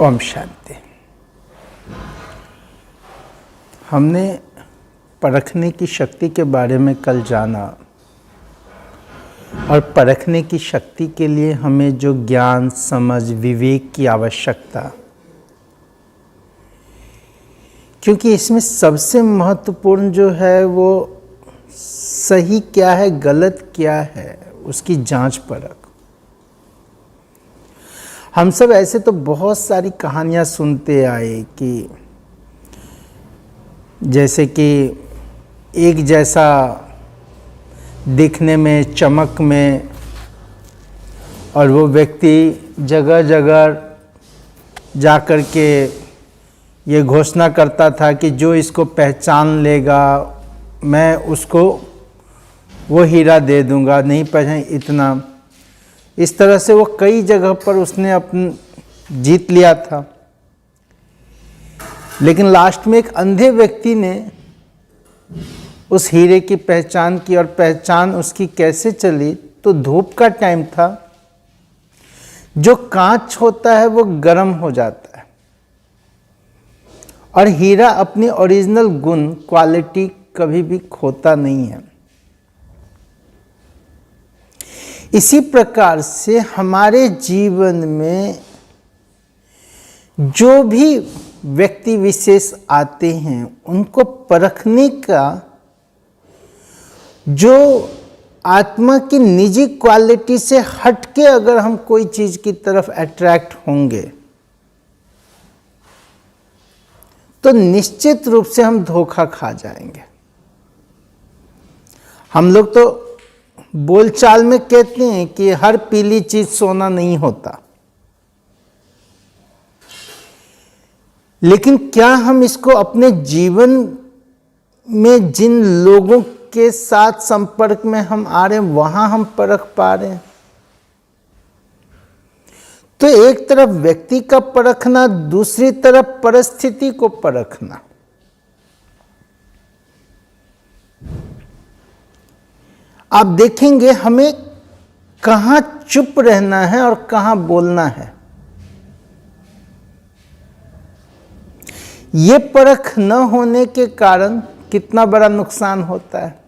ओम शांति। हमने परखने की शक्ति के बारे में कल जाना और परखने की शक्ति के लिए हमें जो ज्ञान, समझ, विवेक की आवश्यकता, क्योंकि इसमें सबसे महत्वपूर्ण जो है वो सही क्या है, गलत क्या है, उसकी जांच परख। हम सब ऐसे तो बहुत सारी कहानियां सुनते आए कि जैसे कि एक जैसा दिखने में, चमक में, और वो व्यक्ति जगह जगह जा कर के ये घोषणा करता था कि जो इसको पहचान लेगा मैं उसको वो हीरा दे दूंगा, नहीं पहचान इतना। इस तरह से वो कई जगह पर उसने अपन जीत लिया था। लेकिन लास्ट में एक अंधे व्यक्ति ने उस हीरे की पहचान की, और पहचान उसकी कैसे चली, तो धूप का टाइम था। जो कांच होता है वो गर्म हो जाता है और हीरा अपनी ओरिजिनल गुण, क्वालिटी कभी भी खोता नहीं है। इसी प्रकार से हमारे जीवन में जो भी व्यक्ति विशेष आते हैं उनको परखने का, जो आत्मा की निजी क्वालिटी से हटके अगर हम कोई चीज की तरफ अट्रैक्ट होंगे तो निश्चित रूप से हम धोखा खा जाएंगे। हम लोग तो बोलचाल में कहते हैं कि हर पीली चीज सोना नहीं होता, लेकिन क्या हम इसको अपने जीवन में जिन लोगों के साथ संपर्क में हम आ रहे हैं वहां हम परख पा रहे हैं? तो एक तरफ व्यक्ति का परखना, दूसरी तरफ परिस्थिति को परखना। आप देखेंगे हमें कहां चुप रहना है और कहां बोलना है। ये परख न होने के कारण कितना बड़ा नुकसान होता है।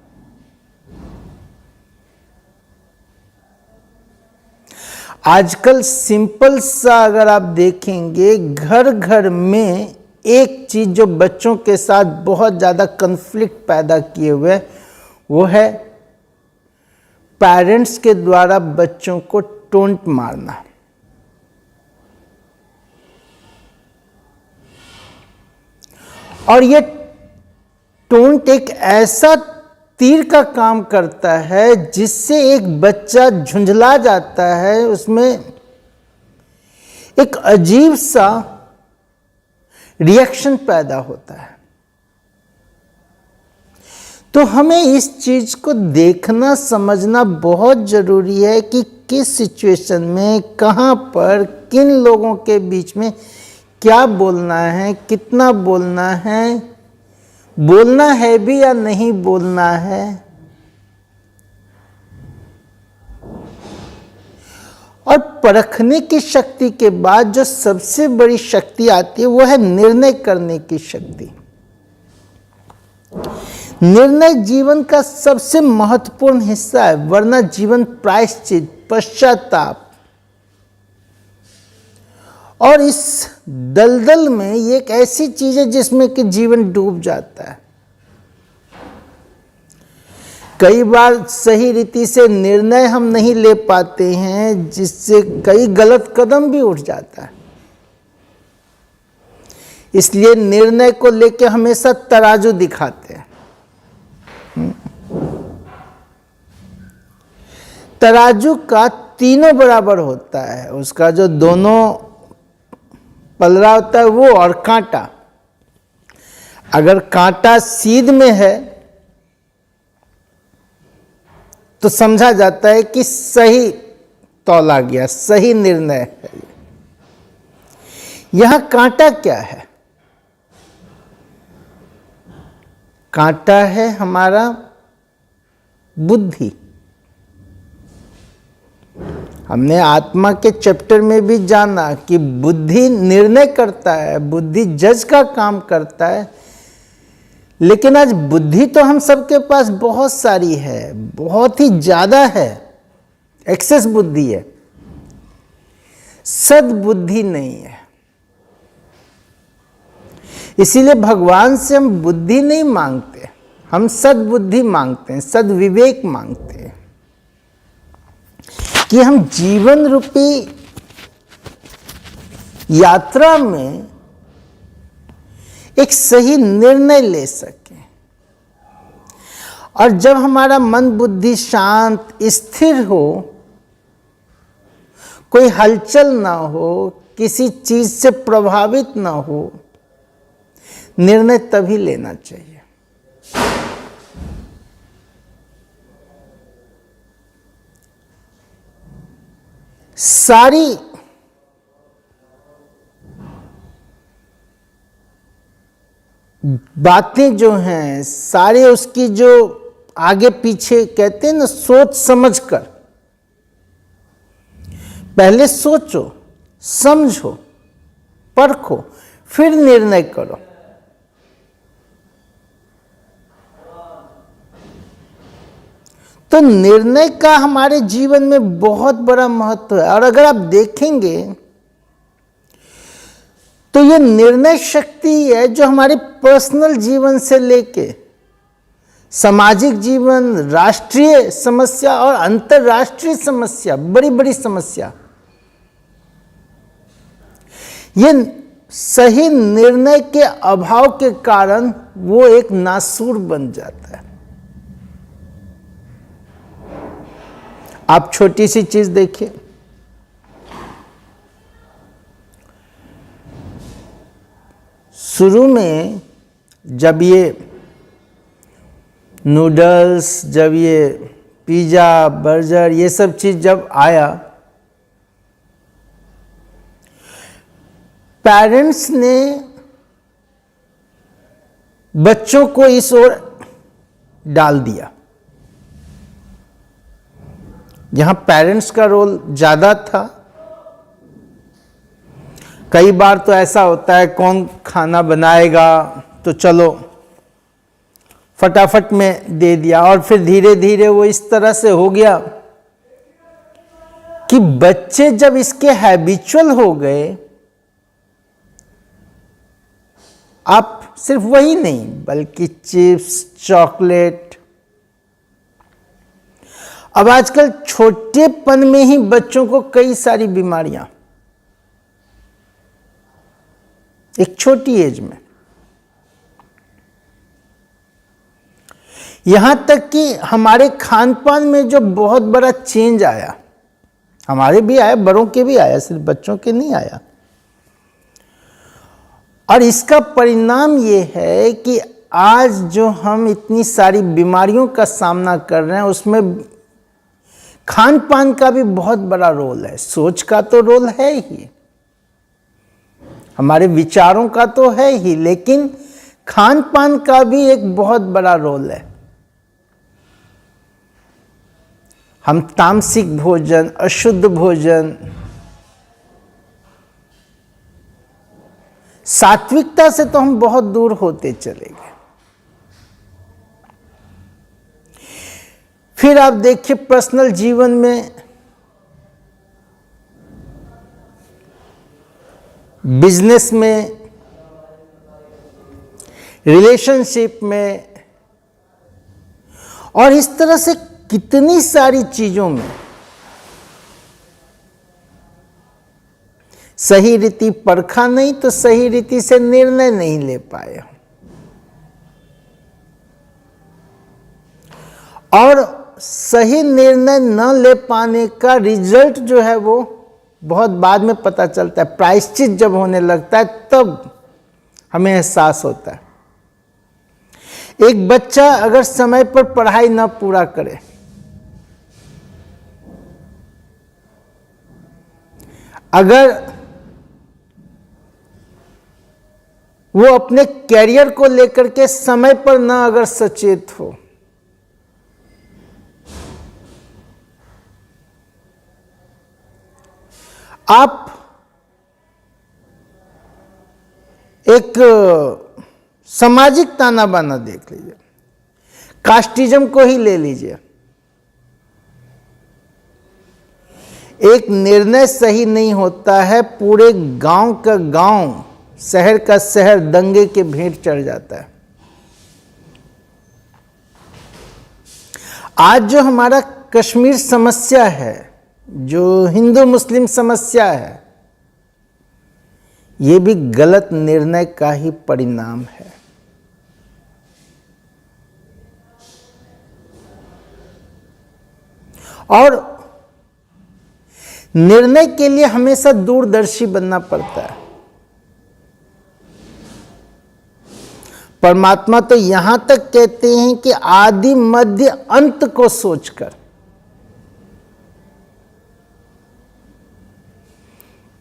आजकल सिंपल सा अगर आप देखेंगे, घर घर में एक चीज जो बच्चों के साथ बहुत ज्यादा कन्फ्लिक्ट पैदा किए हुए, वो है पेरेंट्स के द्वारा बच्चों को टोंट मारना। और ये टोंट एक ऐसा तीर का काम करता है जिससे एक बच्चा झुंझला जाता है, उसमें एक अजीब सा रिएक्शन पैदा होता है। तो हमें इस चीज को देखना, समझना बहुत जरूरी है कि किस सिचुएशन में, कहां पर, किन लोगों के बीच में क्या बोलना है, कितना बोलना है भी या नहीं बोलना है। और परखने की शक्ति के बाद जो सबसे बड़ी शक्ति आती है वो है निर्णय करने की शक्ति। निर्णय जीवन का सबसे महत्वपूर्ण हिस्सा है, वरना जीवन प्रायश्चित, पश्चाताप और इस दलदल में ये एक ऐसी चीज है जिसमें कि जीवन डूब जाता है। कई बार सही रीति से निर्णय हम नहीं ले पाते हैं, जिससे कई गलत कदम भी उठ जाता है। इसलिए निर्णय को लेकर हमेशा तराजू दिखाते हैं। तराजू का तीनों बराबर होता है, उसका जो दोनों पलड़ा होता है वो, और कांटा। अगर कांटा सीध में है तो समझा जाता है कि सही तौला गया, सही निर्णय है। यहां कांटा क्या है? कांटा है हमारा बुद्धि। हमने आत्मा के चैप्टर में भी जाना कि बुद्धि निर्णय करता है, बुद्धि जज का काम करता है। लेकिन आज बुद्धि तो हम सबके पास बहुत सारी है, बहुत ही ज्यादा है, एक्सेस बुद्धि है, सद्बुद्धि नहीं है। इसीलिए भगवान से हम बुद्धि नहीं मांगते, हम सद्बुद्धि मांगते हैं, सद्विवेक मांगते हैं कि हम जीवन रूपी यात्रा में एक सही निर्णय ले सकें। और जब हमारा मन बुद्धि शांत स्थिर हो, कोई हलचल ना हो, किसी चीज से प्रभावित ना हो, निर्णय तभी लेना चाहिए। सारी बातें जो हैं, सारे उसकी जो आगे पीछे कहते हैं ना, सोच समझ कर, पहले सोचो, समझो, परखो, फिर निर्णय करो। तो निर्णय का हमारे जीवन में बहुत बड़ा महत्व है। और अगर आप देखेंगे तो ये निर्णय शक्ति है जो हमारे पर्सनल जीवन से लेके सामाजिक जीवन, राष्ट्रीय समस्या और अंतर्राष्ट्रीय समस्या, बड़ी बड़ी समस्या, ये सही निर्णय के अभाव के कारण वो एक नासूर बन जाता है। आप छोटी सी चीज देखिए, शुरू में जब ये नूडल्स, जब ये पिज़्ज़ा, बर्गर, ये सब चीज़ जब आया, पेरेंट्स ने बच्चों को इस ओर डाल दिया। यहां पेरेंट्स का रोल ज़्यादा था। कई बार तो ऐसा होता है, कौन खाना बनाएगा, तो चलो फटाफट में दे दिया। और फिर धीरे धीरे वो इस तरह से हो गया कि बच्चे जब इसके हैबिचुअल हो गए, आप सिर्फ वही नहीं बल्कि चिप्स, चॉकलेट, अब आजकल छोटेपन में ही बच्चों को कई सारी बीमारियां, एक छोटी एज में, यहां तक कि हमारे खान पान में जो बहुत बड़ा चेंज आया, हमारे भी आया, बड़ों के भी आया, सिर्फ बच्चों के नहीं आया। और इसका परिणाम ये है कि आज जो हम इतनी सारी बीमारियों का सामना कर रहे हैं, उसमें खान पान का भी बहुत बड़ा रोल है। सोच का तो रोल है ही, हमारे विचारों का तो है ही, लेकिन खान पान का भी एक बहुत बड़ा रोल है। हम तामसिक भोजन, अशुद्ध भोजन, सात्विकता से तो हम बहुत दूर होते चले गए। फिर आप देखिए पर्सनल जीवन में, बिजनेस में, रिलेशनशिप में, और इस तरह से कितनी सारी चीजों में सही रीति परखा नहीं तो सही रीति से निर्णय नहीं ले पाए, और सही निर्णय न ले पाने का रिजल्ट जो है वो बहुत बाद में पता चलता है। प्रायश्चित जब होने लगता है तब हमें एहसास होता है। एक बच्चा अगर समय पर पढ़ाई न पूरा करे, अगर वो अपने कैरियर को लेकर के समय पर न अगर सचेत हो, आप एक सामाजिक ताना बाना देख लीजिए, कास्टिज्म को ही ले लीजिए। एक निर्णय सही नहीं होता है, पूरे गांव का गांव, शहर का शहर दंगे के भेंट चढ़ जाता है। आज जो हमारा कश्मीर समस्या है, जो हिंदू मुस्लिम समस्या है, ये भी गलत निर्णय का ही परिणाम है। और निर्णय के लिए हमेशा दूरदर्शी बनना पड़ता है। परमात्मा तो यहां तक कहते हैं कि आदि मध्य अंत को सोचकर,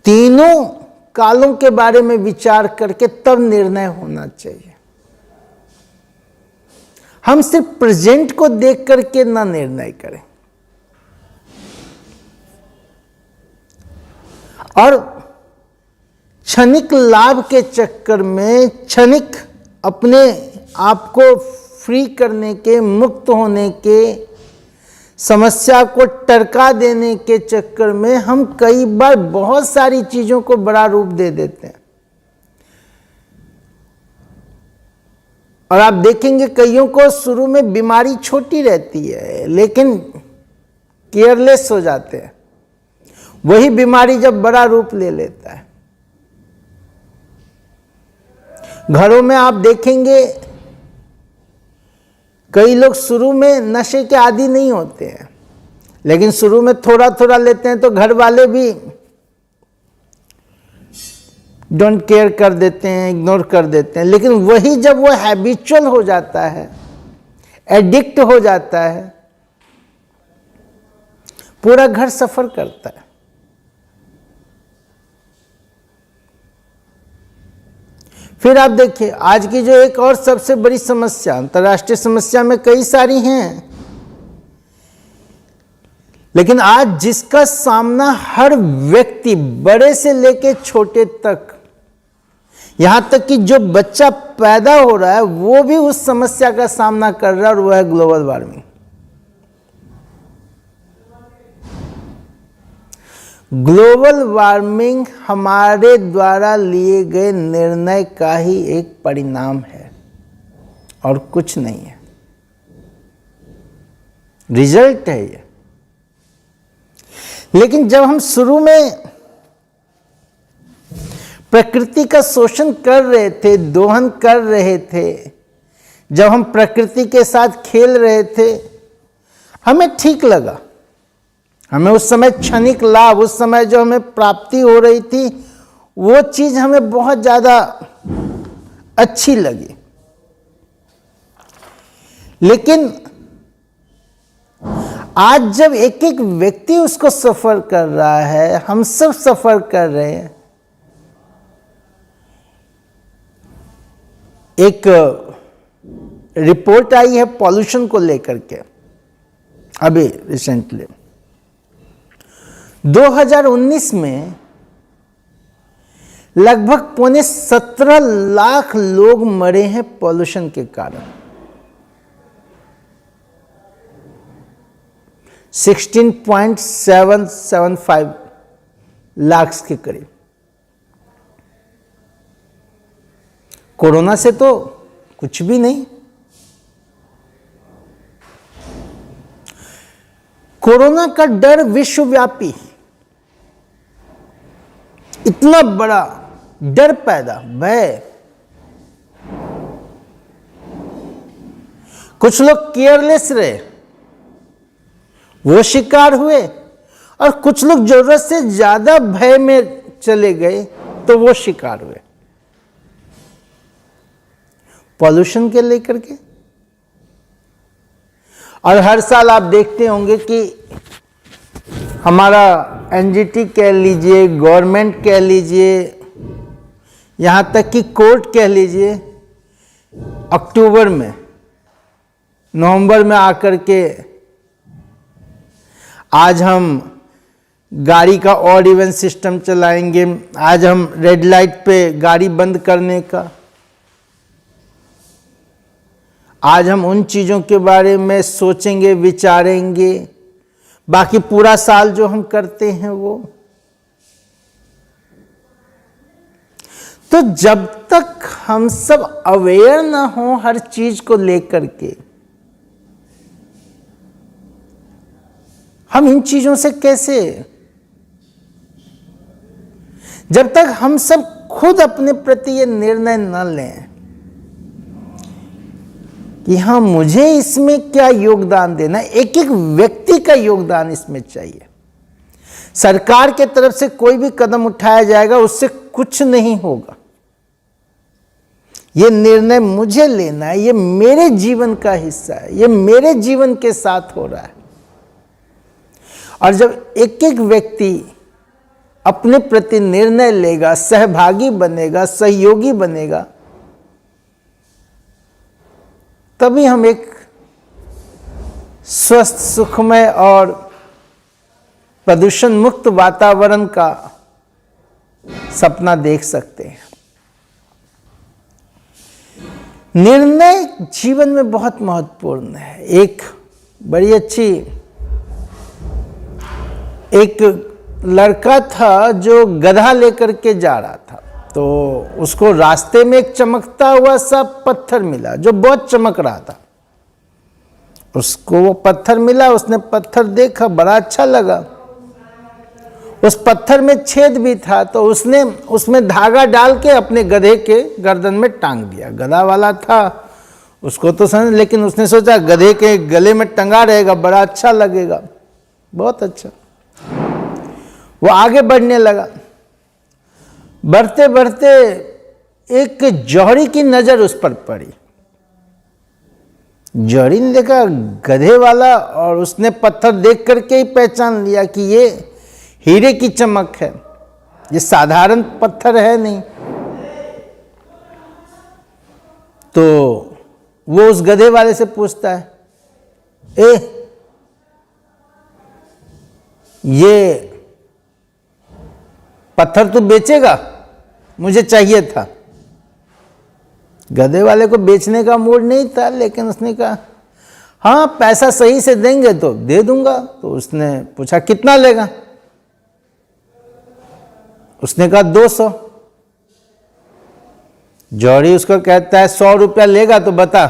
तीनों कालों के बारे में विचार करके तब निर्णय होना चाहिए। हम सिर्फ प्रेजेंट को देख करके ना निर्णय करें। और क्षणिक लाभ के चक्कर में, क्षणिक अपने आप को फ्री करने के, मुक्त होने के, समस्या को टरका देने के चक्कर में हम कई बार बहुत सारी चीजों को बड़ा रूप दे देते हैं। और आप देखेंगे कईयों को शुरू में बीमारी छोटी रहती है, लेकिन केयरलेस हो जाते हैं। वही बीमारी जब बड़ा रूप ले लेता है, घरों में आप देखेंगे कई लोग शुरू में नशे के आदी नहीं होते हैं, लेकिन शुरू में थोड़ा थोड़ा लेते हैं तो घर वाले भी डोंट केयर कर देते हैं, इग्नोर कर देते हैं। लेकिन वही जब वो हैबिचुअल हो जाता है, एडिक्ट हो जाता है, पूरा घर सफर करता है। फिर आप देखिए आज की जो एक और सबसे बड़ी समस्या, अंतर्राष्ट्रीय समस्या में कई सारी हैं, लेकिन आज जिसका सामना हर व्यक्ति, बड़े से लेके छोटे तक, यहां तक कि जो बच्चा पैदा हो रहा है वो भी उस समस्या का सामना कर रहा है, और वह है ग्लोबल वार्मिंग। ग्लोबल वार्मिंग हमारे द्वारा लिए गए निर्णय का ही एक परिणाम है और कुछ नहीं है, रिजल्ट है ये। लेकिन जब हम शुरू में प्रकृति का शोषण कर रहे थे, दोहन कर रहे थे, जब हम प्रकृति के साथ खेल रहे थे, हमें ठीक लगा, हमें उस समय क्षणिक लाभ, उस समय जो हमें प्राप्ति हो रही थी वो चीज हमें बहुत ज्यादा अच्छी लगी। लेकिन आज जब एक एक व्यक्ति उसको सफर कर रहा है, हम सब सफर कर रहे हैं। एक रिपोर्ट आई है पॉल्यूशन को लेकर के अभी रिसेंटली, 2019 में लगभग 17.5 लाख लोग मरे हैं पॉल्यूशन के कारण, 16.775 लाख के करीब। कोरोना से तो कुछ भी नहीं। कोरोना का डर विश्वव्यापी, इतना बड़ा डर पैदा, भय। कुछ लोग केयरलेस रहे, वो शिकार हुए, और कुछ लोग जरूरत से ज्यादा भय में चले गए तो वो शिकार हुए पॉल्यूशन के लेकर के। और हर साल आप देखते होंगे कि हमारा एनजीटी कह लीजिए, गवर्नमेंट कह लीजिए, यहां तक कि कोर्ट कह लीजिए, अक्टूबर में, नवंबर में आकर के आज हम गाड़ी का ऑड इवन सिस्टम चलाएंगे, आज हम रेड लाइट पे गाड़ी बंद करने का, आज हम उन चीज़ों के बारे में सोचेंगे, विचारेंगे। बाकी पूरा साल जो हम करते हैं वो, तो जब तक हम सब अवेयर ना हो हर चीज को लेकर के, हम इन चीजों से कैसे, जब तक हम सब खुद अपने प्रति ये निर्णय न लें कि हाँ मुझे इसमें क्या योगदान देना, एक एक व्यक्ति का योगदान इसमें चाहिए। सरकार के तरफ से कोई भी कदम उठाया जाएगा उससे कुछ नहीं होगा। ये निर्णय मुझे लेना है, ये मेरे जीवन का हिस्सा है, ये मेरे जीवन के साथ हो रहा है। और जब एक एक व्यक्ति अपने प्रति निर्णय लेगा, सहभागी बनेगा, सहयोगी बनेगा, तभी हम एक स्वस्थ, सुखमय और प्रदूषण मुक्त वातावरण का सपना देख सकते हैं। निर्णय जीवन में बहुत महत्वपूर्ण है। एक बड़ी अच्छी, एक लड़का था जो गधा लेकर के जा रहा था, तो उसको रास्ते में एक चमकता हुआ सा पत्थर मिला जो बहुत चमक रहा था। उसको वो पत्थर मिला, उसने पत्थर देखा, बड़ा अच्छा लगा। उस पत्थर में छेद भी था, तो उसने उसमें धागा डाल के अपने गधे के गर्दन में टांग दिया। गधा वाला था, उसको तो समझ, लेकिन उसने सोचा गधे के गले में टंगा रहेगा, बड़ा अच्छा लगेगा, बहुत अच्छा। वो आगे बढ़ने लगा। बढ़ते बढ़ते एक जौहरी की नजर उस पर पड़ी। जौहरी ने देखा गधे वाला, और उसने पत्थर देख करके ही पहचान लिया कि ये हीरे की चमक है, ये साधारण पत्थर है नहीं। तो वो उस गधे वाले से पूछता है, ये पत्थर तू बेचेगा? मुझे चाहिए था। गधे वाले को बेचने का मूड नहीं था, लेकिन उसने कहा हाँ पैसा सही से देंगे तो दे दूंगा। तो उसने पूछा कितना लेगा? उसने कहा 200। जौहरी उसको कहता है 100 रुपया लेगा तो बता।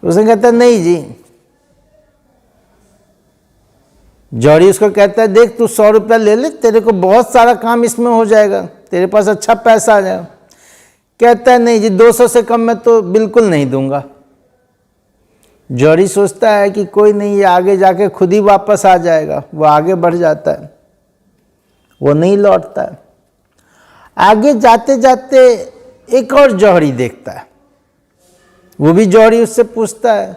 उसने कहता नहीं जी। जौहरी उसको कहता है देख तू 100 रुपया ले ले, तेरे को बहुत सारा काम इसमें हो जाएगा, तेरे पास अच्छा पैसा आ जाएगा। कहता है नहीं जी 200 से कम मैं तो बिल्कुल नहीं दूंगा। जौहरी सोचता है कि कोई नहीं, ये आगे जाके खुद ही वापस आ जाएगा। वो आगे बढ़ जाता है, वो नहीं लौटता है। आगे जाते जाते एक और जौहरी देखता है, वो भी जौहरी उससे पूछता है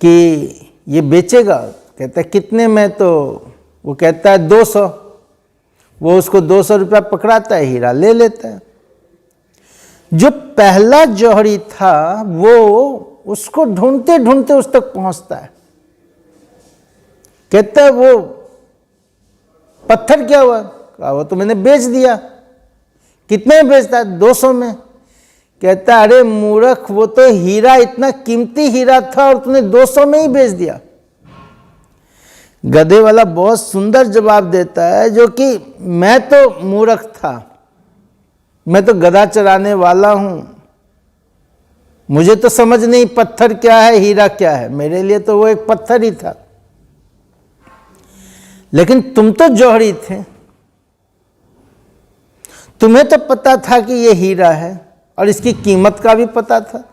कि ये बेचेगा? कहता है कितने में? तो वो कहता है 200। वो उसको 200 रुपया पकड़ाता है, हीरा ले लेता है। जो पहला जौहरी था वो उसको ढूंढते ढूंढते उस तक पहुंचता है। कहता है वो पत्थर क्या हुआ? कहा वो तो मैंने बेच दिया। कितने में बेचता है? 200 में। कहता है अरे मूर्ख, वो तो हीरा इतना कीमती हीरा था और तूने 200 में ही बेच दिया। गधे वाला बहुत सुंदर जवाब देता है, जो कि मैं तो मूर्ख था, मैं तो गधा चराने वाला हूं, मुझे तो समझ नहीं पत्थर क्या है हीरा क्या है, मेरे लिए तो वो एक पत्थर ही था। लेकिन तुम तो जौहरी थे, तुम्हें तो पता था कि ये हीरा है और इसकी कीमत का भी पता था।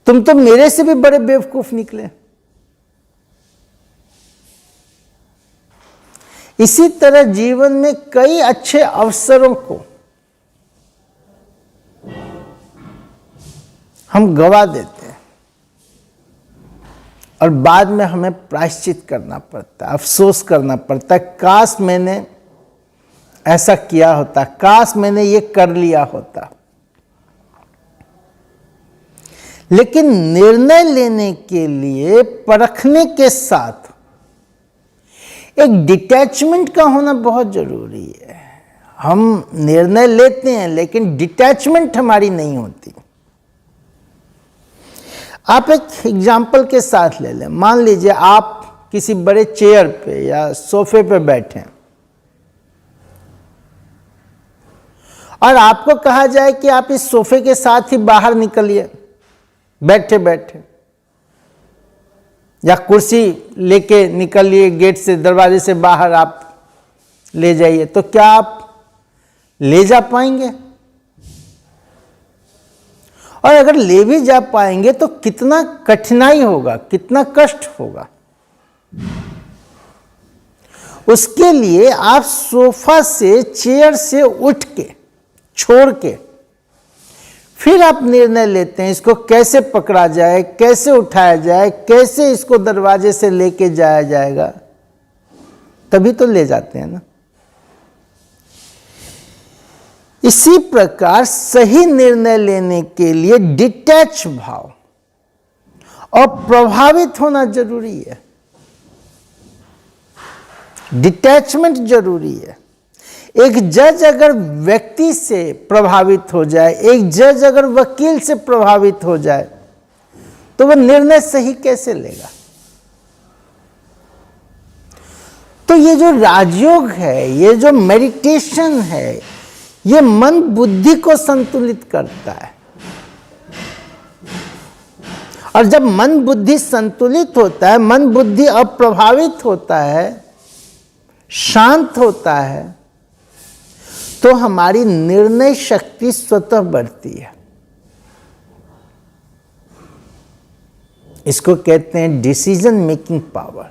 तुम तो मेरे से भी बड़े बेवकूफ निकले। इसी तरह जीवन में कई अच्छे अवसरों को हम गवा देते हैं और बाद में हमें प्रायश्चित करना पड़ता है, अफसोस करना पड़ता है, काश मैंने ऐसा किया होता, काश मैंने ये कर लिया होता। लेकिन निर्णय लेने के लिए परखने के साथ एक डिटैचमेंट का होना बहुत जरूरी है। हम निर्णय लेते हैं लेकिन डिटैचमेंट हमारी नहीं होती। आप एक एग्जाम्पल के साथ ले लें। मान लीजिए आप किसी बड़े चेयर पे या सोफे पे बैठे हैं और आपको कहा जाए कि आप इस सोफे के साथ ही बाहर निकलिए बैठे बैठे, या कुर्सी लेके निकलिए गेट से, दरवाजे से बाहर आप ले जाइए, तो क्या आप ले जा पाएंगे? और अगर ले भी जा पाएंगे तो कितना कठिनाई होगा, कितना कष्ट होगा। उसके लिए आप सोफा से, चेयर से उठ के, छोड़ के फिर आप निर्णय लेते हैं इसको कैसे पकड़ा जाए, कैसे उठाया जाए, कैसे इसको दरवाजे से लेके जाया जाएगा, तभी तो ले जाते हैं ना। इसी प्रकार सही निर्णय लेने के लिए डिटैच भाव और प्रभावित होना जरूरी है। डिटैचमेंट जरूरी है। एक जज अगर व्यक्ति से प्रभावित हो जाए, एक जज अगर वकील से प्रभावित हो जाए, तो वह निर्णय सही कैसे लेगा? तो ये जो राजयोग है, ये जो मेडिटेशन है, ये मन बुद्धि को संतुलित करता है। और जब मन बुद्धि संतुलित होता है, मन बुद्धि अप्रभावित होता है, शांत होता है, तो हमारी निर्णय शक्ति स्वतः बढ़ती है। इसको कहते हैं डिसीजन मेकिंग पावर।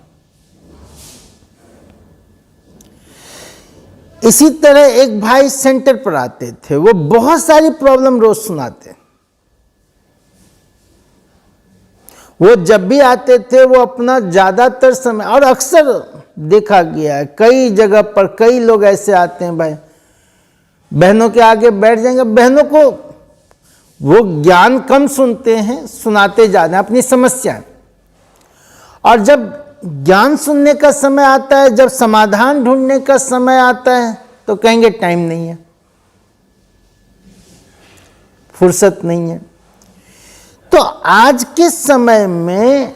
इसी तरह एक भाई सेंटर पर आते थे, वो बहुत सारी प्रॉब्लम रोज सुनाते। वो जब भी आते थे वो अपना ज्यादातर समय, और अक्सर देखा गया है कई जगह पर, कई लोग ऐसे आते हैं भाई, बहनों के आगे बैठ जाएंगे, बहनों को वो ज्ञान कम सुनते हैं, सुनाते जाते हैं अपनी समस्याएं, और जब ज्ञान सुनने का समय आता है, जब समाधान ढूंढने का समय आता है, तो कहेंगे टाइम नहीं है, फुर्सत नहीं है। तो आज के समय में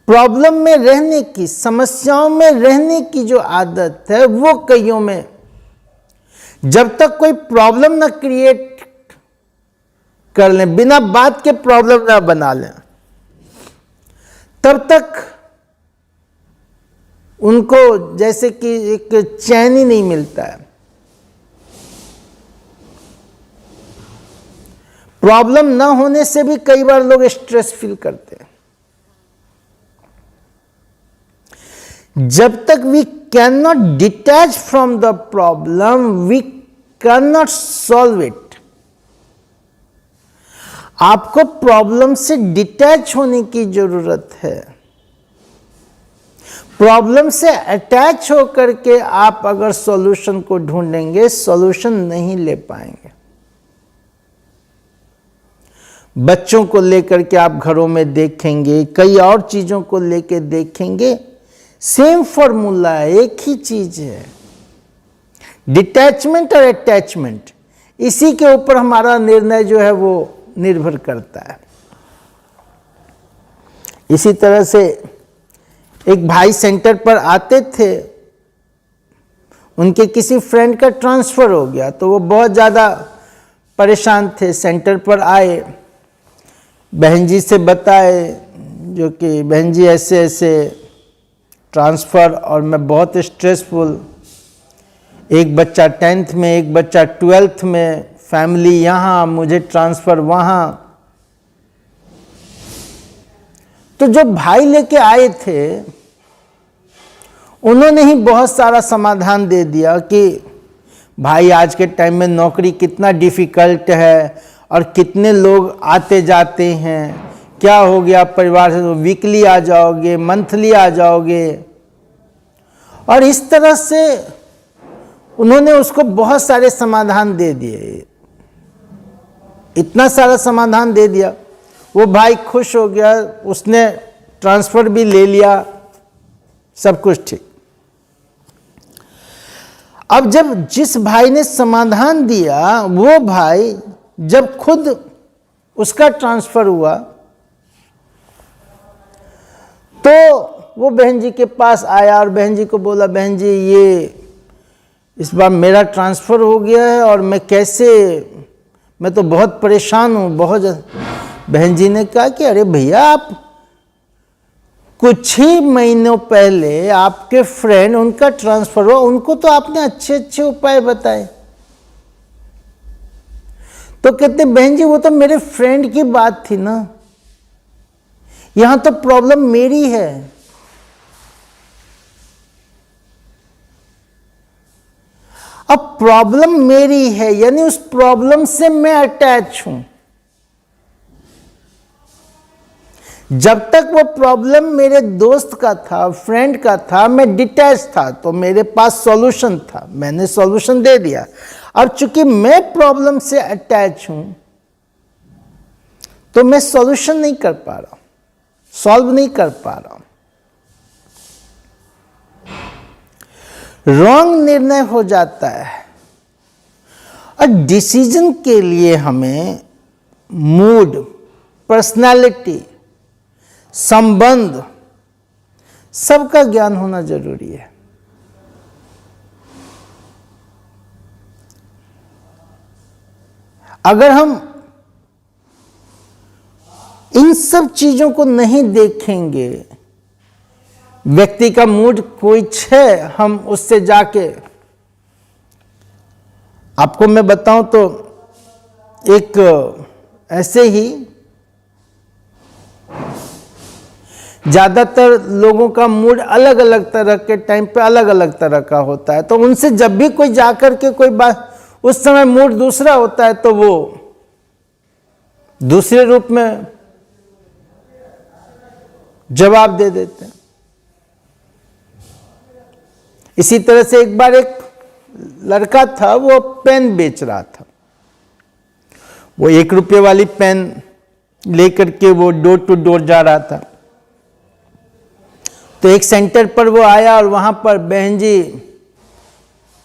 प्रॉब्लम में रहने की, समस्याओं में रहने की जो आदत है, वो कईयों में, जब तक कोई प्रॉब्लम ना क्रिएट कर लें, बिना बात के प्रॉब्लम ना बना लें, तब तक उनको जैसे कि एक चैन ही नहीं मिलता है। प्रॉब्लम ना होने से भी कई बार लोग स्ट्रेस फील करते हैं। जब तक we can not detach from the problem, we can not solve it. आपको प्रॉब्लम से डिटैच होने की जरूरत है। प्रॉब्लम से अटैच होकर के आप अगर सॉल्यूशन को ढूंढेंगे, सॉल्यूशन नहीं ले पाएंगे। बच्चों को लेकर के आप घरों में देखेंगे, कई और चीजों को लेकर देखेंगे, सेम फॉर्मूला है, एक ही चीज है, डिटैचमेंट और अटैचमेंट। इसी के ऊपर हमारा निर्णय जो है वो निर्भर करता है। इसी तरह से एक भाई सेंटर पर आते थे, उनके किसी फ्रेंड का ट्रांसफर हो गया, तो वो बहुत ज़्यादा परेशान थे। सेंटर पर आए, बहन जी से बताए जो कि बहन जी ऐसे ऐसे ट्रांसफ़र, और मैं बहुत स्ट्रेसफुल, एक बच्चा 10th में, एक बच्चा 12th में, फैमिली यहाँ, मुझे ट्रांसफ़र वहाँ। तो जो भाई लेके आए थे उन्होंने ही बहुत सारा समाधान दे दिया कि भाई आज के टाइम में नौकरी कितना डिफ़िकल्ट है और कितने लोग आते जाते हैं, क्या हो गया परिवार से, वीकली आ जाओगे, मंथली आ जाओगे। और इस तरह से उन्होंने उसको बहुत सारे समाधान दे दिए, इतना सारा समाधान दे दिया, वो भाई खुश हो गया, उसने ट्रांसफर भी ले लिया, सब कुछ ठीक। अब जब जिस भाई ने समाधान दिया, वो भाई जब खुद उसका ट्रांसफर हुआ तो वो बहन जी के पास आया और बहन जी को बोला, बहन जी ये इस बार मेरा ट्रांसफर हो गया है और मैं तो बहुत परेशान हूँ, बहुत ज़्यादा। बहन जी ने कहा कि अरे भैया, आप कुछ ही महीनों पहले आपके फ्रेंड, उनका ट्रांसफर हुआ, उनको तो आपने अच्छे अच्छे उपाय बताए। तो कहते बहन जी वो तो मेरे फ्रेंड की बात थी ना, यहां तो प्रॉब्लम मेरी है। अब प्रॉब्लम मेरी है यानी उस प्रॉब्लम से मैं अटैच हूं। जब तक वो प्रॉब्लम मेरे दोस्त का था, फ्रेंड का था, मैं डिटैच था, तो मेरे पास सॉल्यूशन था, मैंने सॉल्यूशन दे दिया। अब चूंकि मैं प्रॉब्लम से अटैच हूं तो मैं सॉल्यूशन नहीं कर पा रहा हूं, सॉल्व नहीं कर पा रहा हूं। रॉन्ग निर्णय हो जाता है। और डिसीजन के लिए हमें मूड, पर्सनालिटी, संबंध, सबका ज्ञान होना जरूरी है। अगर हम इन सब चीजों को नहीं देखेंगे, व्यक्ति का मूड कुछ है, हम उससे जाके, आपको मैं बताऊं तो एक ऐसे ही ज्यादातर लोगों का मूड अलग अलग तरह के टाइम पे अलग अलग तरह का होता है, तो उनसे जब भी कोई जाकर के कोई बात, उस समय मूड दूसरा होता है तो वो दूसरे रूप में जवाब दे देते हैं। इसी तरह से एक बार एक लड़का था, वो पेन बेच रहा था। वो 1 रुपये वाली पेन लेकर के वो डोर टू डोर जा रहा था। तो एक सेंटर पर वो आया और वहां पर बहन जी,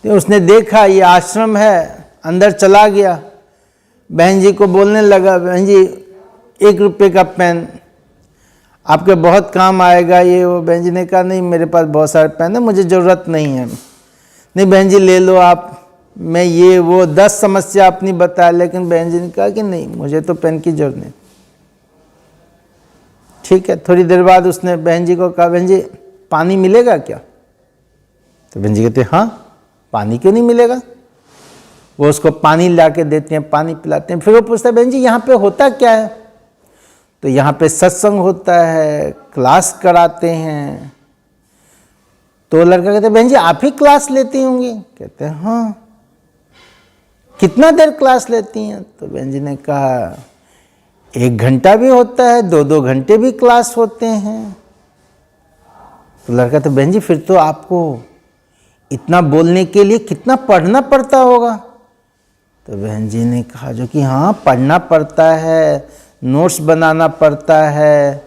तो उसने देखा ये आश्रम है, अंदर चला गया, बहन जी को बोलने लगा, बहन जी 1 रुपये का पेन आपके बहुत काम आएगा, ये वो। बहन जी ने कहा नहीं, मेरे पास बहुत सारे पेन है, मुझे ज़रूरत नहीं है। नहीं बहन जी ले लो आप, मैं ये वो 10 समस्या अपनी बताया, लेकिन बहन जी ने कहा कि नहीं, मुझे तो पेन की जरूरत नहीं। ठीक है। थोड़ी देर बाद उसने बहन जी को कहा, बहन जी पानी मिलेगा क्या? तो बहन जी कहते हाँ, पानी क्यों नहीं मिलेगा। वो उसको पानी ला के देते हैं, पानी पिलाते हैं। फिर वो पूछता है, बहन जी यहाँ पे होता क्या है? तो यहाँ पे सत्संग होता है, क्लास कराते हैं। तो लड़का कहते हैं, बहन जी आप ही क्लास लेती होंगी? कहते हैं हाँ। कितना देर क्लास लेती हैं? तो बहन जी ने कहा 1 घंटा भी होता है, 2-2 घंटे भी क्लास होते हैं। तो लड़का, तो बहन जी फिर तो आपको इतना बोलने के लिए कितना पढ़ना पड़ता होगा? तो बहन जी ने कहा जो कि हाँ, पढ़ना पड़ता है, नोट्स बनाना पड़ता है,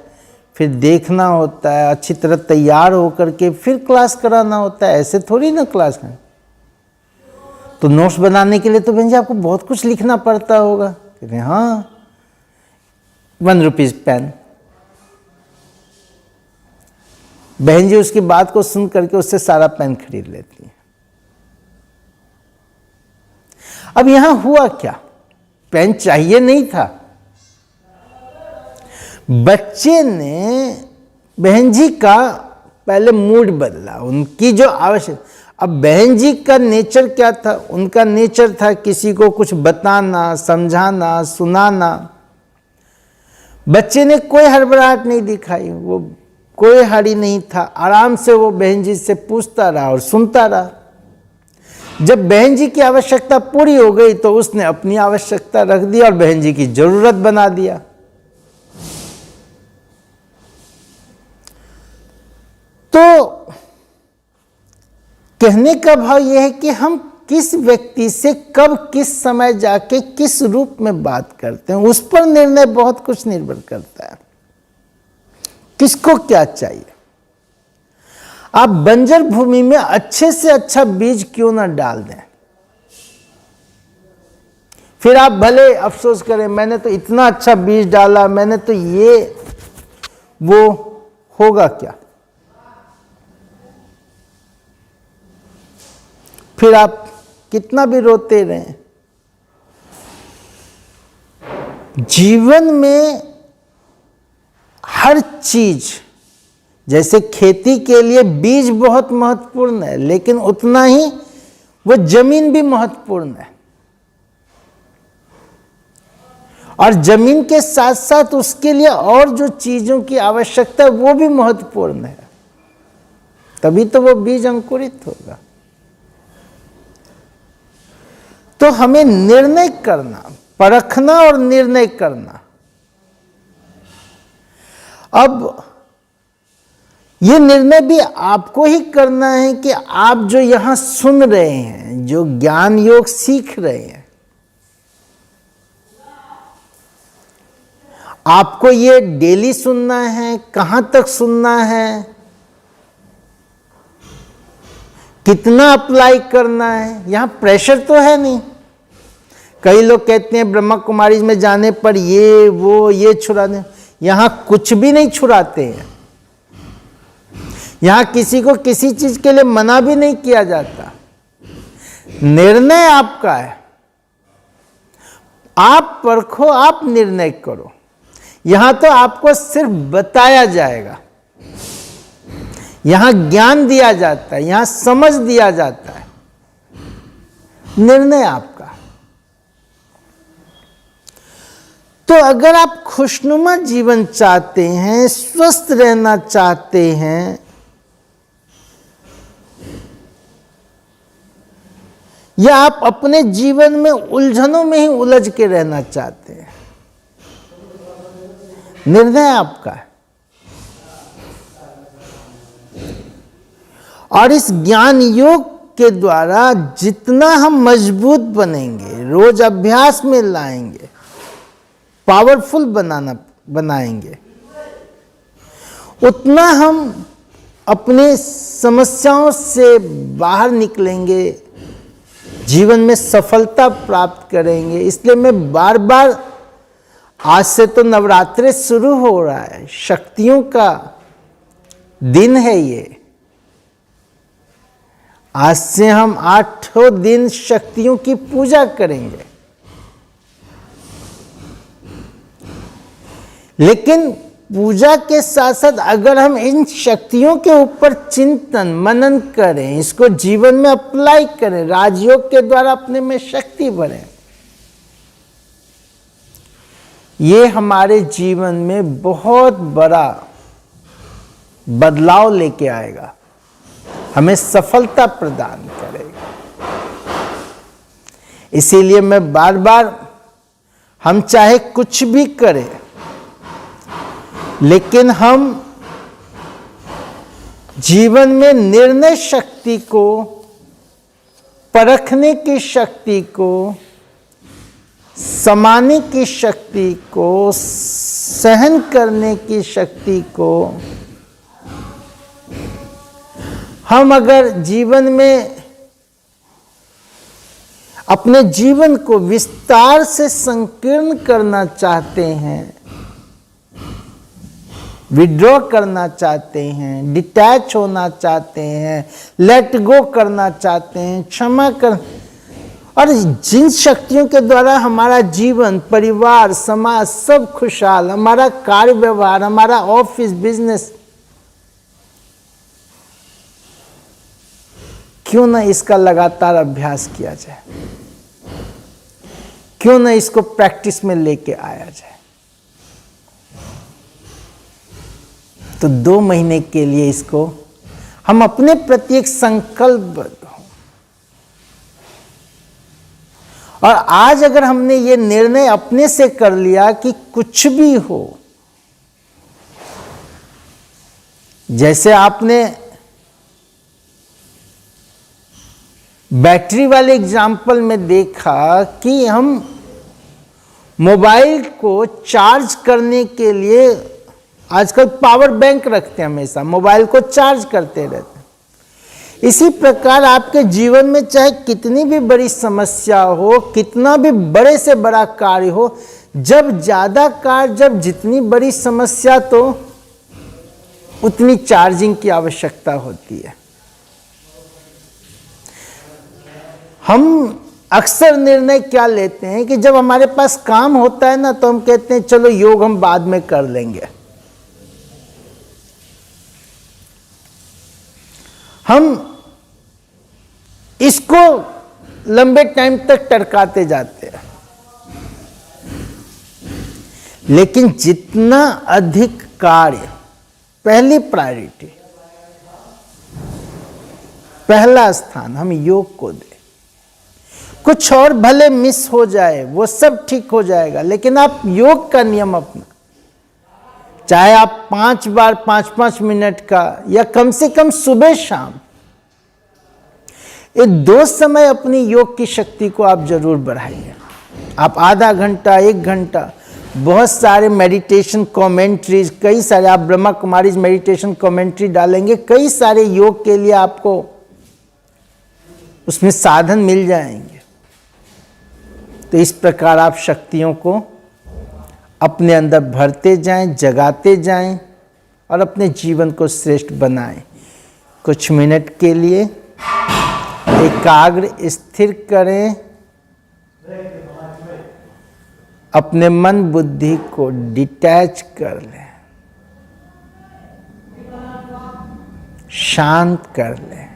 फिर देखना होता है, अच्छी तरह तैयार होकर के फिर क्लास कराना होता है, ऐसे थोड़ी ना क्लास करें। तो नोट्स बनाने के लिए तो बहन जी आपको बहुत कुछ लिखना पड़ता होगा। कहते हैं हाँ, 1 रुपीज़ पेन। बहन जी उसकी बात को सुन करके उससे सारा पेन खरीद लेती है। अब यहां हुआ क्या? पेन चाहिए नहीं था, बच्चे ने बहन जी का पहले मूड बदला, उनकी जो आवश्यक। अब बहन जी का नेचर क्या था? उनका नेचर था किसी को कुछ बताना, समझाना, सुनाना। बच्चे ने कोई हड़बड़ाहट नहीं दिखाई, वो कोई हड़ी नहीं था, आराम से वो बहन जी से पूछता रहा और सुनता रहा। जब बहन जी की आवश्यकता पूरी हो गई तो उसने अपनी आवश्यकता रख दी और बहन जी की जरूरत बना दिया। तो कहने का भाव यह है कि हम किस व्यक्ति से कब किस समय जाके किस रूप में बात करते हैं, उस पर निर्णय बहुत कुछ निर्भर करता है। किसको क्या चाहिए। आप बंजर भूमि में अच्छे से अच्छा बीज क्यों ना डाल दें, फिर आप भले अफसोस करें मैंने तो इतना अच्छा बीज डाला, मैंने तो ये वो, होगा क्या। फिर आप कितना भी रोते रहें। जीवन में हर चीज, जैसे खेती के लिए बीज बहुत महत्वपूर्ण है, लेकिन उतना ही वो जमीन भी महत्वपूर्ण है, और जमीन के साथ साथ उसके लिए और जो चीजों की आवश्यकता है वो भी महत्वपूर्ण है, तभी तो वो बीज अंकुरित होगा। तो हमें निर्णय करना, परखना और निर्णय करना। अब ये निर्णय भी आपको ही करना है कि आप जो यहां सुन रहे हैं, जो ज्ञान योग सीख रहे हैं, आपको ये डेली सुनना है, कहां तक सुनना है, कितना अप्लाई करना है। यहां प्रेशर तो है नहीं। कई लोग कहते हैं ब्रह्मा कुमारी में जाने पर ये वो ये छुड़ाने, यहां कुछ भी नहीं छुड़ाते हैं। यहां किसी को किसी चीज के लिए मना भी नहीं किया जाता। निर्णय आपका है, आप परखो, आप निर्णय करो। यहां तो आपको सिर्फ बताया जाएगा, यहां ज्ञान दिया जाता है, यहां समझ दिया जाता है, निर्णय आपका। तो अगर आप खुशनुमा जीवन चाहते हैं, स्वस्थ रहना चाहते हैं, या आप अपने जीवन में उलझनों में ही उलझ के रहना चाहते हैं, निर्णय आपका है। और इस ज्ञान योग के द्वारा जितना हम मजबूत बनेंगे, रोज अभ्यास में लाएंगे, पावरफुल बनाएंगे, उतना हम अपने समस्याओं से बाहर निकलेंगे, जीवन में सफलता प्राप्त करेंगे। इसलिए मैं बार बार, आज से तो नवरात्रि शुरू हो रहा है, शक्तियों का दिन है ये। आज से हम 8 दिन शक्तियों की पूजा करेंगे। लेकिन पूजा के साथ साथ अगर हम इन शक्तियों के ऊपर चिंतन मनन करें, इसको जीवन में अप्लाई करें, राजयोग के द्वारा अपने में शक्ति भरें, ये हमारे जीवन में बहुत बड़ा बदलाव लेके आएगा, हमें सफलता प्रदान करेगा। इसीलिए मैं बार बार, हम चाहे कुछ भी करें, लेकिन हम जीवन में निर्णय शक्ति को, परखने की शक्ति को, समाने की शक्ति को, सहन करने की शक्ति को, हम अगर जीवन में अपने जीवन को विस्तार से संकीर्ण करना चाहते हैं, विड्रॉ करना चाहते हैं, डिटैच होना चाहते हैं, लेट गो करना चाहते हैं, क्षमा कर, और जिन शक्तियों के द्वारा हमारा जीवन, परिवार, समाज सब खुशहाल, हमारा कार्य व्यवहार, हमारा ऑफिस बिजनेस, क्यों ना इसका लगातार अभ्यास किया जाए, क्यों ना इसको प्रैक्टिस में लेके आया जाए। तो 2 महीने के लिए इसको हम अपने प्रति एक संकल्पबद्ध हों। और आज अगर हमने ये निर्णय अपने से कर लिया कि कुछ भी हो, जैसे आपने बैटरी वाले एग्जाम्पल में देखा कि हम मोबाइल को चार्ज करने के लिए आजकल पावर बैंक रखते हैं, हमेशा मोबाइल को चार्ज करते रहते हैं। इसी प्रकार आपके जीवन में चाहे कितनी भी बड़ी समस्या हो, कितना भी बड़े से बड़ा कार्य हो, जब ज़्यादा कार्य, जब जितनी बड़ी समस्या, तो उतनी चार्जिंग की आवश्यकता होती है। हम अक्सर निर्णय क्या लेते हैं कि जब हमारे पास काम होता है ना, तो हम कहते हैं चलो योग हम बाद में कर लेंगे। हम इसको लंबे टाइम तक टरकाते जाते हैं, लेकिन जितना अधिक कार्य, पहली प्रायोरिटी, पहला स्थान हम योग को दें। कुछ और भले मिस हो जाए, वो सब ठीक हो जाएगा, लेकिन आप योग का नियम अपना, चाहे आप 5 बार 5-5 मिनट का, या कम से कम सुबह शाम, ये 2 समय अपनी योग की शक्ति को आप जरूर बढ़ाइए। आप आधा घंटा, 1 घंटा, बहुत सारे मेडिटेशन कमेंट्रीज, कई सारे, आप ब्रह्मा कुमारीज मेडिटेशन कमेंट्री डालेंगे, कई सारे योग के लिए आपको उसमें साधन मिल जाएंगे। तो इस प्रकार आप शक्तियों को अपने अंदर भरते जाएं, जगाते जाएं और अपने जीवन को श्रेष्ठ बनाएं। कुछ मिनट के लिए एकाग्र स्थिर करें, अपने मन बुद्धि को डिटैच कर लें, शांत कर लें।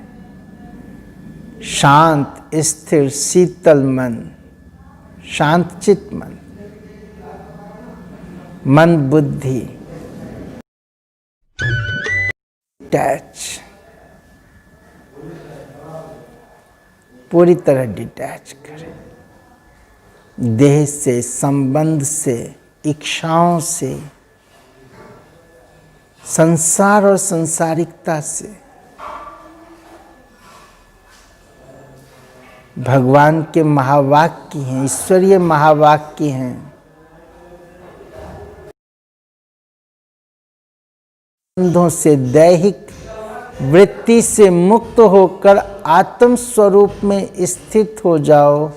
शांत, स्थिर, शीतल मन, शांत चित्त मन, मन बुद्धि डिटैच, पूरी तरह डिटैच करें, देह से, संबंध से, इच्छाओं से, संसार और संसारिकता से। भगवान के महावाक्य हैं, ईश्वरीय महावाक्य हैं। बंधों से, दैहिक वृत्ति से मुक्त होकर आत्म स्वरूप में स्थित हो जाओ।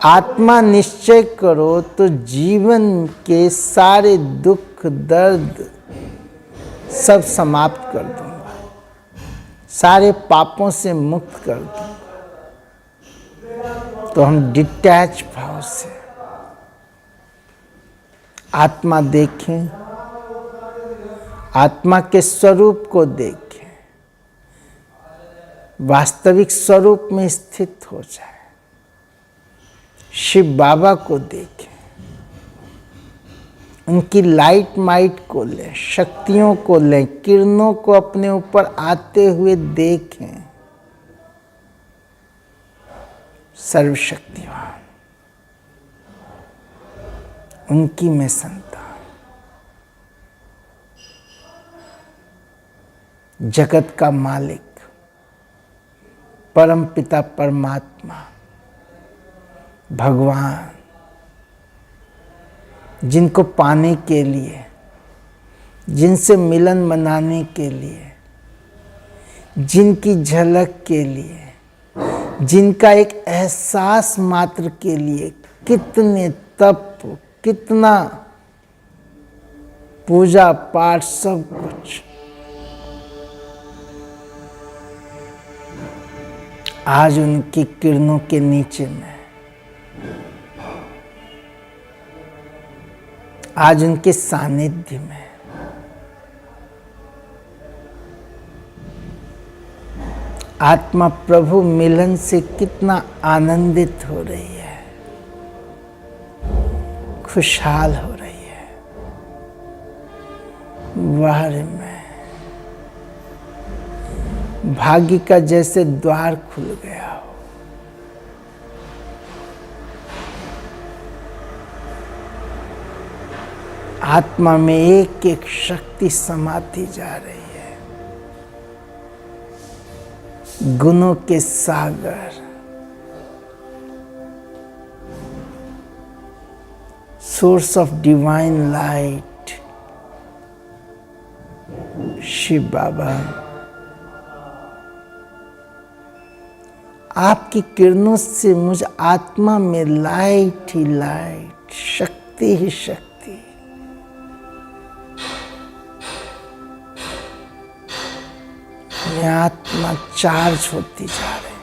आत्मा निश्चय करो तो जीवन के सारे दुख दर्द सब समाप्त कर दूंगा, सारे पापों से मुक्त कर दूंगा। तो हम डिटैच भाव से आत्मा देखें, आत्मा के स्वरूप को देखें, वास्तविक स्वरूप में स्थित हो जाए। शिव बाबा को देखें, उनकी लाइट माइट को लें, शक्तियों को लें, किरणों को अपने ऊपर आते हुए देखें। सर्वशक्तिवान, उनकी मैं संतान, जगत का मालिक, परम पिता परमात्मा, भगवान, जिनको पाने के लिए, जिनसे मिलन मनाने के लिए, जिनकी झलक के लिए, जिनका एक एहसास मात्र के लिए कितने तप, कितना पूजा पाठ, सब कुछ। आज उनकी किरणों के नीचे में, आज उनके सानिध्य में आत्मा प्रभु मिलन से कितना आनंदित हो रही है, खुशहाल हो रही है। वाह रे मैं, भाग्य का जैसे द्वार खुल गया हो। आत्मा में एक एक शक्ति समाती जा रही है। गुणों के सागर, source of divine light Shiv Baba, आपकी किरणों से मुझ आत्मा में लाइट ही लाइट, शक्ति ही शक्ति, मैं आत्मा चार्ज होती जा रही।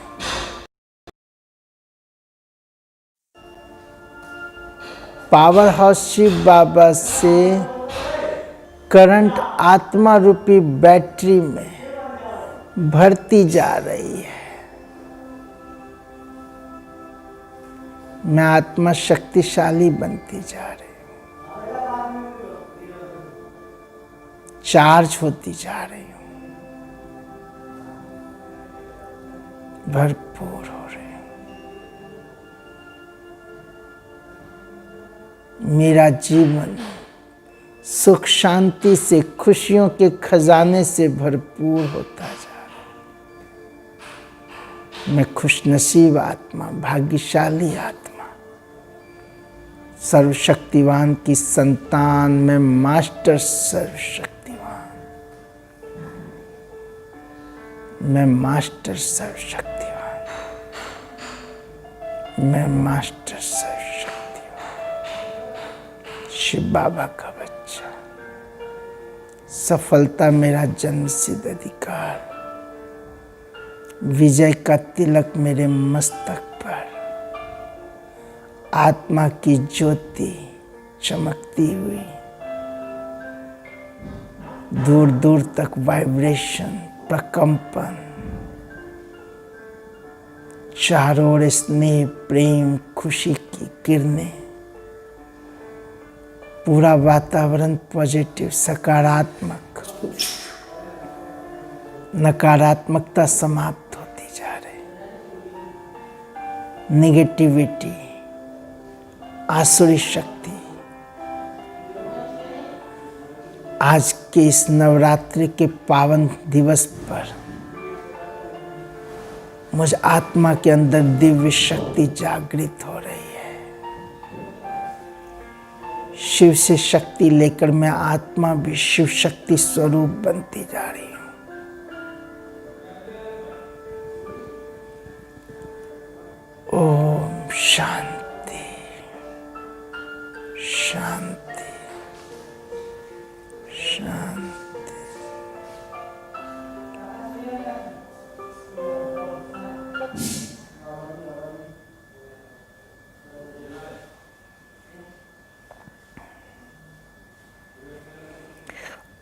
पावर हाउस शिव बाबा से करंट आत्मा रूपी बैटरी में भरती जा रही है। मैं आत्मा शक्तिशाली बनती जा रही हूँ, चार्ज होती जा रही हूँ, भरपूर हो रही हूँ। मेरा जीवन सुख शांति से, खुशियों के खजाने से भरपूर होता जा रहा है। मैं खुशनसीब आत्मा, भाग्यशाली आत्मा, सर्वशक्तिवान की संतान, मैं मास्टर सर्वशक्तिवान, मैं मास्टर सर्वशक्तिवान, मैं मास्टर सर्वशक्तिवान, शिव बाबा का बच्चा। सफलता मेरा जन्मसिद्ध अधिकार, विजय का तिलक मेरे मस्तक पर, आत्मा की ज्योति चमकती हुई, दूर दूर तक वाइब्रेशन, प्रकंपन, चारों ओर स्नेह, प्रेम, खुशी की किरणें, पूरा वातावरण पॉजिटिव, सकारात्मक, नकारात्मकता समाप्त होती जा रही, नेगेटिविटी, आसुरी शक्ति आज के इस नवरात्रि के पावन दिवस पर मुझ आत्मा के अंदर दिव्य शक्ति जागृत हो रही है। शिव से शक्ति लेकर मैं आत्मा भी शिव शक्ति स्वरूप बनती जा रही हूँ। ओम शांति शांति शांति।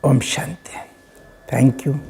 ओम शांति। Thank you.